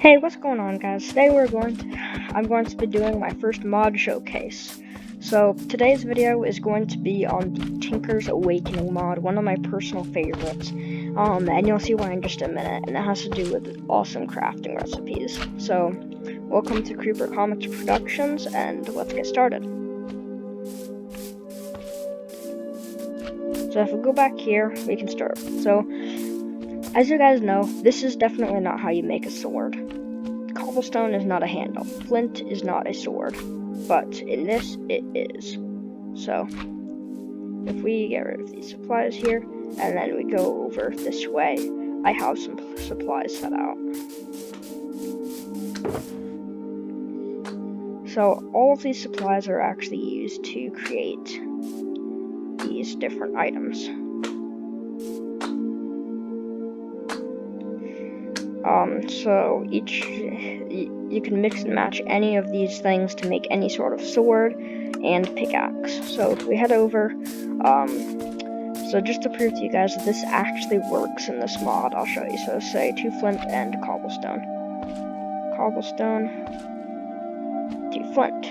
Hey, what's going on, guys? Today I'm going to be doing my first mod showcase. So today's video is going to be on the Tinker's Awakening mod, one of my personal favorites. And you'll see why in just a minute, and it has to do with awesome crafting recipes. So, welcome to Creeper Comics Productions, and let's get started. So if we go back here, we can start. So, as you guys know, this is definitely not how you make a sword. Cobblestone is not a handle. Flint is not a sword. But in this, it is. So, if we get rid of these supplies here, and then we go over this way, I have some supplies set out. So, all of these supplies are actually used to create these different items. So you can mix and match any of these things to make any sort of sword and pickaxe. So if we head over, so just to prove to you guys that this actually works in this mod, I'll show you. So say 2 flint and cobblestone. Cobblestone, 2 flint.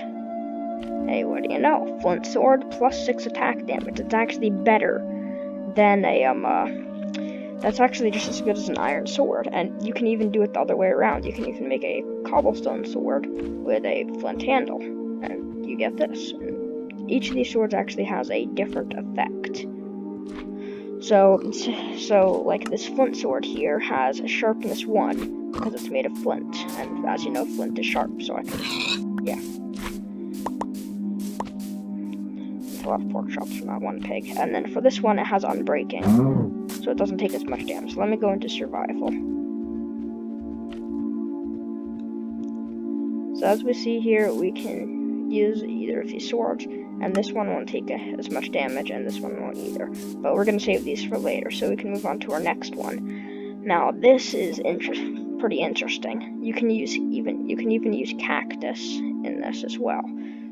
Hey, what do you know? Flint sword plus 6 attack damage. It's actually better than a, that's actually just as good as an iron sword, and you can even do it the other way around. You can even make a cobblestone sword with a flint handle, and you get this. And each of these swords actually has a different effect. So like this flint sword here has a sharpness 1 because it's made of flint, and as you know, flint is sharp, so I can, yeah. A lot of pork chops from that one pig. And then for this one, it has unbreaking, so it doesn't take as much damage. So let me go into survival. So as we see here, we can use either of these swords, and this one won't take as much damage, and this one won't either. But we're going to save these for later, so we can move on to our next one. Now this is pretty interesting. You can even use cactus in this as well.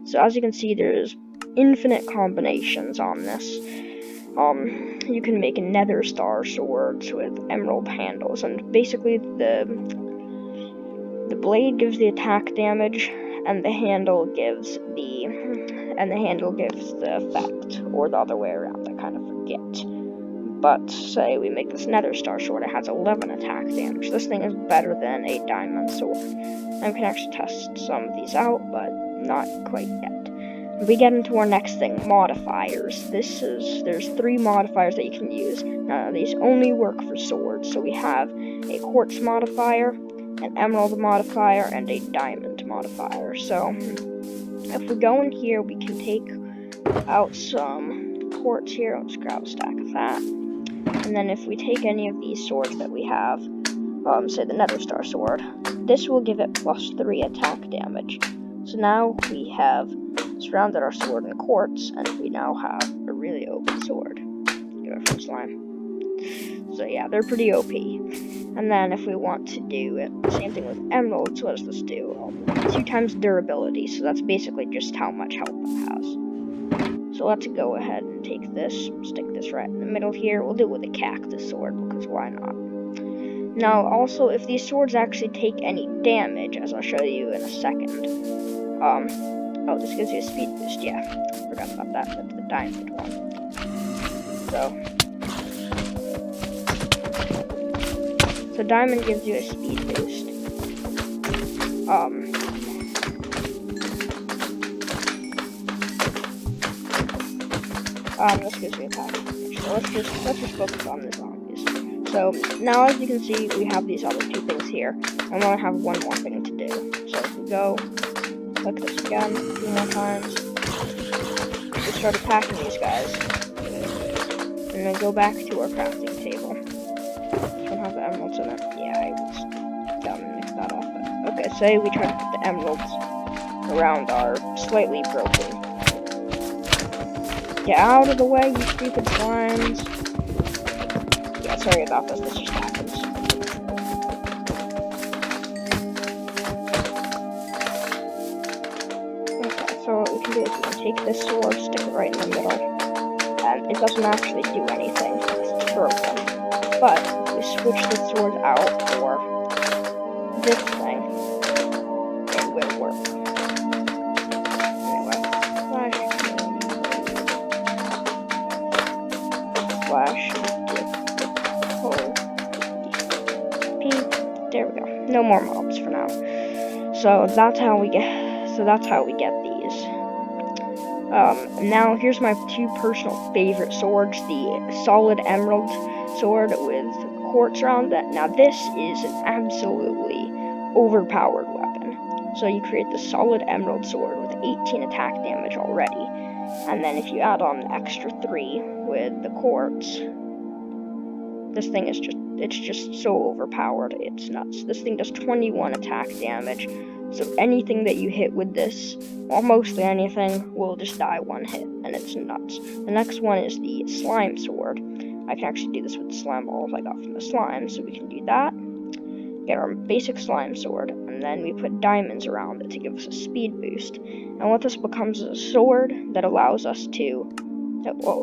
So as you can see, there's infinite combinations on this. You can make nether star swords with emerald handles, and basically the blade gives the attack damage, and the handle gives the effect, or the other way around. I kind of forget. But say we make this nether star sword, it has 11 attack damage. This thing is better than a diamond sword. And we can actually test some of these out, but not quite yet. We get into our next thing, modifiers. There's 3 modifiers that you can use. Now, these only work for swords. So we have a quartz modifier, an emerald modifier, and a diamond modifier. So if we go in here, we can take out some quartz here. Let's grab a stack of that. And then if we take any of these swords that we have, say the nether star sword, this will give it plus 3 attack damage. So now we have surrounded our sword in quartz, and we now have a really OP sword. Give it from slime. So yeah, they're pretty OP. And then if we want to do it, the same thing with emeralds, what does this do? 2 times durability, so that's basically just how much health it has. So let's go ahead and take this, stick this right in the middle here. We'll do it with a cactus sword, because why not? Now, also, if these swords actually take any damage, as I'll show you in a second, oh, this gives you a speed boost, yeah. Forgot about that, that's the diamond one. So diamond gives you a speed boost. This gives you attack damage. So let's just focus on the zombies. So now, as you can see, we have these other 2 things here. I want to have one more thing to do. So if we go, click this again 2 more times, we start attacking these guys, and then go back to our crafting table. This one has the emeralds in it. Yeah, I was gonna mix that up. But okay, say we try to put the emeralds around our slightly broken. Get out of the way, you stupid slimes. Yeah, sorry about this just happens. Okay, so what we can do is we can take this sword, stick it right in the middle, and it doesn't actually do anything because it's broken. But if we switch the sword out for this thing, no more mobs for now. So that's how we get these. Now here's my two personal favorite swords: the solid emerald sword with quartz around it. Now this is an absolutely overpowered weapon. So you create the solid emerald sword with 18 attack damage already, and then if you add on the extra 3 with the quartz, this thing is just so overpowered, it's nuts. This thing does 21 attack damage, so anything that you hit with this, or mostly anything, will just die one hit, and it's nuts. The next one is the slime sword. I can actually do this with the slime balls I got from the slime, so we can do that. Get our basic slime sword, and then we put diamonds around it to give us a speed boost. And what this becomes is a sword that allows us to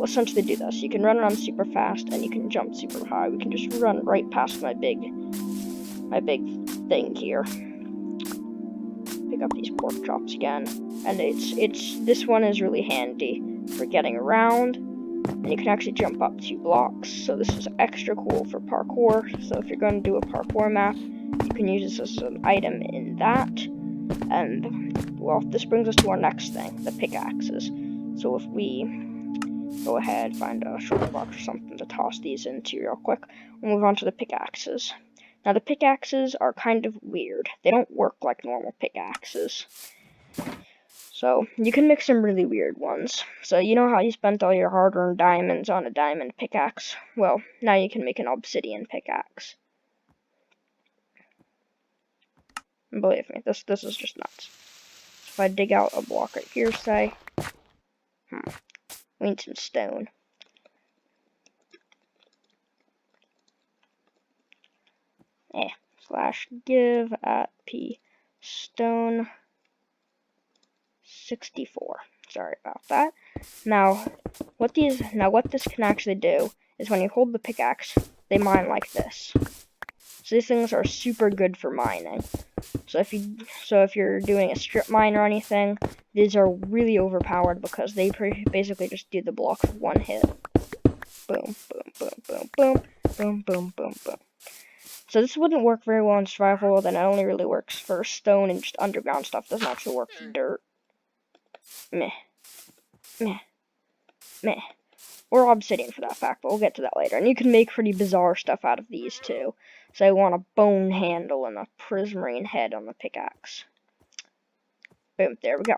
essentially do this. You can run around super fast, and you can jump super high. We can just run right past my big thing here. Pick up these pork chops again, and this one is really handy for getting around, and you can actually jump up 2 blocks. So this is extra cool for parkour. So if you're going to do a parkour map, you can use this as an item in that. And well, this brings us to our next thing, the pickaxes. So if we go ahead, find a short box or something to toss these into real quick. We'll move on to the pickaxes. Now the pickaxes are kind of weird. They don't work like normal pickaxes. So you can make some really weird ones. So you know how you spent all your hard-earned diamonds on a diamond pickaxe? Well, now you can make an obsidian pickaxe. And believe me, this is just nuts. So if I dig out a block right here, say, we need some stone. / give at p stone 64. Sorry about that. Now what this can actually do is when you hold the pickaxe, they mine like this. So these things are super good for mining. So if you're doing a strip mine or anything, these are really overpowered because they basically just do the blocks with one hit. Boom, boom, boom, boom, boom, boom, boom, boom, boom. So this wouldn't work very well in survival, then it only really works for stone and just underground stuff. Doesn't actually work for dirt. Meh. Meh. Meh. Or obsidian for that fact, but we'll get to that later. And you can make pretty bizarre stuff out of these too. So I want a bone handle and a prismarine head on the pickaxe. Boom, there we go.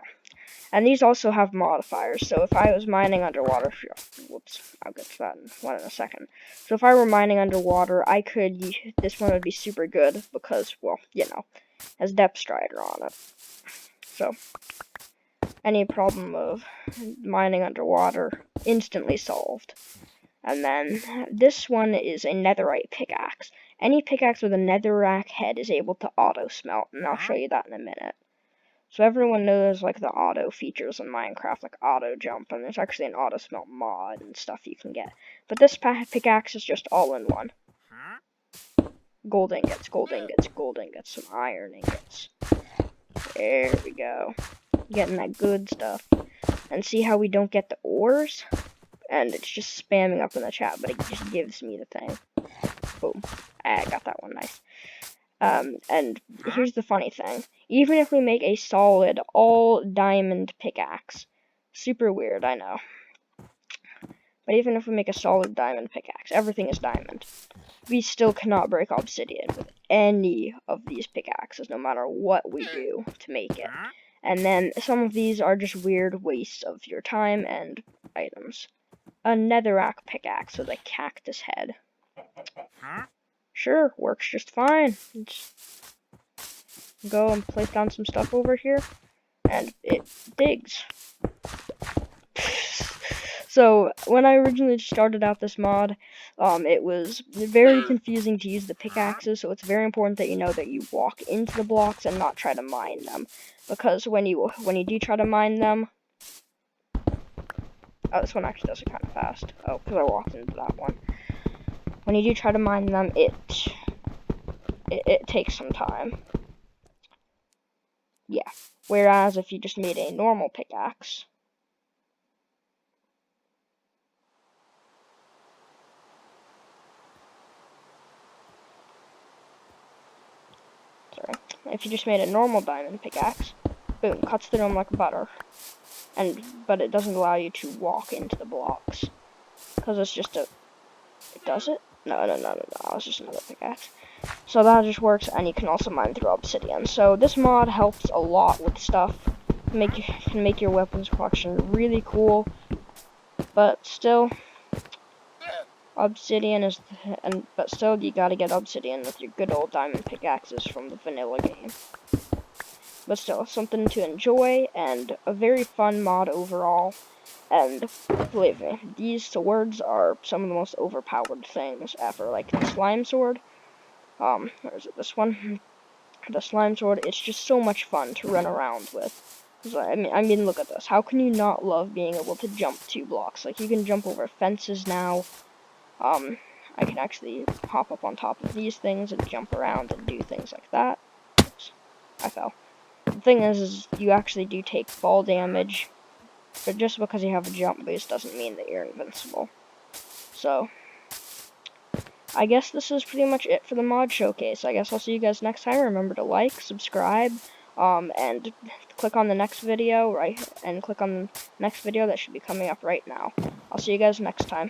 And these also have modifiers, so if I was mining underwater, whoops, I'll get to that in a second. So if I were mining underwater, this one would be super good because, well, you know, has depth strider on it. So, any problem of mining underwater, instantly solved. And then, this one is a netherite pickaxe. Any pickaxe with a netherrack head is able to auto-smelt, and I'll show you that in a minute. So everyone knows, like, the auto features in Minecraft, like auto jump, and there's actually an auto smelt mod and stuff you can get. But this pickaxe is just all in one. Gold ingots, gold ingots, gold ingots, some iron ingots. There we go. Getting that good stuff. And see how we don't get the ores? And it's just spamming up in the chat, but it just gives me the thing. Boom. I got that one nice. And here's the funny thing. Even if we make a solid all diamond pickaxe, super weird, I know. But even if we make a solid diamond pickaxe, everything is diamond. We still cannot break obsidian with any of these pickaxes, no matter what we do to make it. And then some of these are just weird wastes of your time and items. A netherrack pickaxe with a cactus head. Sure, works just fine. Go and place down some stuff over here, and it digs. So, when I originally started out this mod, it was very confusing to use the pickaxes, so it's very important that you know that you walk into the blocks and not try to mine them. Because when you do try to mine them... Oh, this one actually does it kind of fast. Oh, because I walked into that one. When you do try to mine them, it takes some time. Yeah. Whereas if you just made a normal pickaxe, if you just made a normal diamond pickaxe, boom, cuts through them like butter. But it doesn't allow you to walk into the blocks. Because it's just a... It does it? No, it's just another pickaxe. So that just works, and you can also mine through obsidian. So this mod helps a lot with stuff. Can make your weapons collection really cool. But still, obsidian is... But still, you gotta get obsidian with your good old diamond pickaxes from the vanilla game. But still, something to enjoy, and a very fun mod overall. And believe me, these swords are some of the most overpowered things ever. Like the slime sword, or is it this one? The slime sword, it's just so much fun to run around with. I mean, look at this. How can you not love being able to jump 2 blocks? Like, you can jump over fences now. I can actually hop up on top of these things and jump around and do things like that. Oops, I fell. The thing is you actually do take fall damage, but just because you have a jump boost doesn't mean that you're invincible. So, I guess this is pretty much it for the mod showcase. I guess I'll see you guys next time. Remember to like, subscribe, and click on the next video, and click on the next video that should be coming up right now. I'll see you guys next time.